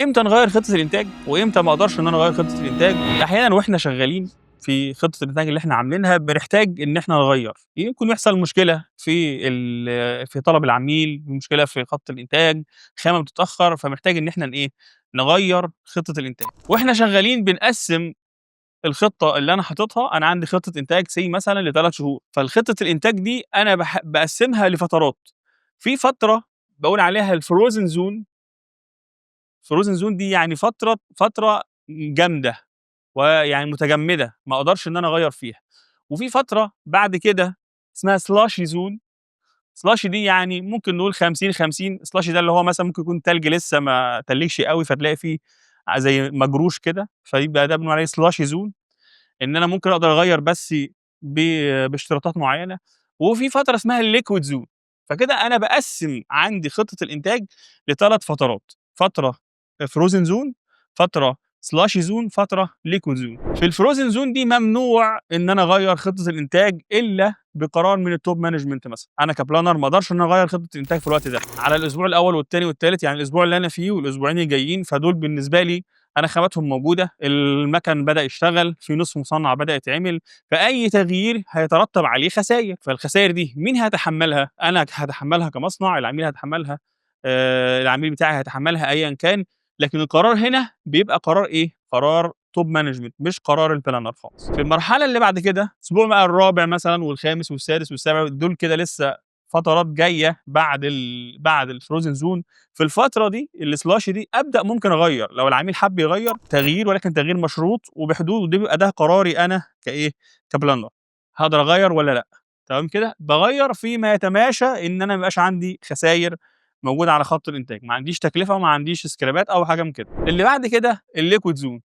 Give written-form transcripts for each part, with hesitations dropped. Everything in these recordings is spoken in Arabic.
إمتى نغيّر خطة الإنتاج، وإمتى ما أقدرش إن أنا أغيّر خطة الإنتاج؟ أحيانًا وإحنا شغالين في خطة الإنتاج اللي إحنا عاملينها بنحتاج إن إحنا نغيّر، يمكن يحصل مشكلة في طلب العميل، مشكلة في خط الإنتاج، خامة بتتأخر، فمحتاج إن إحنا نغيّر خطة الإنتاج. وإحنا شغالين بنقسّم الخطة اللي أنا حاططها، أنا عندي خطة إنتاج مثلًا ل3 شهور، فالخطة الإنتاج دي أنا باقسّمها لفترات، في فترة باقول عليها الfrozen zone. frozen zone دي يعني فترة جامدة، ويعني متجمدة، ما أقدرش إن أنا أغيّر فيها. وفي فترة بعد كده اسمها slushy zone. slushy دي يعني ممكن نقول 50، 50. slushy ده اللي هو مثلًا ممكن يكون تلج لسه ما تلّجش أوي، فتلاقي فيه زي مجروش كده، فيبقى ده بنقول عليه slushy zone. إن أنا ممكن أقدر أغيّر بس ب باشتراطات معيّنة. وفي فترة اسمها الliquid zone. فكده أنا باقسّم عندي خطة الإنتاج ل3 فترات، فترة frozen zone، فترة slushy zone، فترة liquid zone. في الfrozen zone دي ممنوع إن أنا أغيّر خطة الإنتاج إلا بقرار من الtop management مثلًا. أنا كplanner ما أقدرش إن أنا أغيّر خطة الإنتاج في الوقت ده، على الأسبوع الأول والتاني والتالت، يعني الأسبوع اللي أنا فيه والأسبوعين الجايين، فدول بالنسبة لي أنا خاماتهم موجودة، المَكَن بدأ يشتغل، في نُصف مصنّع بدأ يتعمل، فأي تغيير هيترتب عليه خساير. فالخساير دي مين هيتحمّلها؟ أنا هاتحمّلها كمصنع، العميل هيتحمّلها، العميل بتاعي هيتحمّلها أيًا كان. لكن القرار هنا بيبقى قرار إيه؟ قرار top management، مش قرار الplanner خالص. في المرحلة اللي بعد كده، الأسبوع بقى الرابع مثلًا والخامس والسادس والسابع، دول كده لسه فترات جاية بعد الfrozen zone. في الفترة دي الslushy دي أبدأ ممكن أغيّر، لو العميل حَب يغيّر تغيير، ولكن تغيير مشروط وبحدود، وده بيبقى ده قراري أنا كplanner، هاقدر أغيّر والّا لأ. تمام كده؟ باغيّر فيما يتماشى إن أنا ما يبقاش عندي خساير موجودة على خط الإنتاج، ما عنديش تكلفة وما عنديش إسكريبات أو حاجة من كده. اللي بعد كده الliquid zone.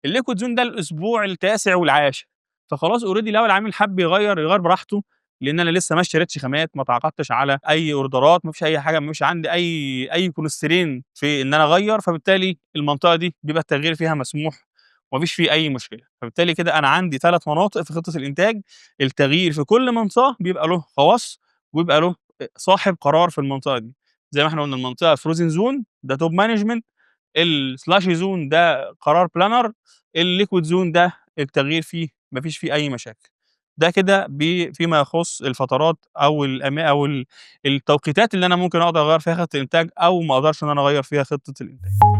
الliquid zone ده الأسبوع التاسع والعاشر، فخلاص already لو العميل حَب يغيّر براحته، لإن أنا لسه ما اشتريتش خامات، ما تعاقدتش على أي أوردرات، ما فيش أي حاجة، مش عندي أي constraint في إن أنا أغيّر، فبالتالي المنطقة دي بيبقى التغيير فيها مسموح وما فيش فيه أي مشكلة. فبالتالي كده أنا عندي 3 مناطق في خطة الإنتاج، التغيير في كل منطقة بيبقى له خواص، وبيبقى له صاحب قرار في المنطقة دي. زي ما إحنا قُلنا المنطقة frozen zone ده top management، الslushy zone ده قرار planner، الliquid zone ده التغيير فيه ما فيش فيه أي مشاكل. ده كده فيما يخص الفترات أو التوقيتات اللي أنا ممكن أقدر أغيّر فيها خطة الإنتاج، أو ما أقدرش إن أنا أغيّر فيها خطة الإنتاج.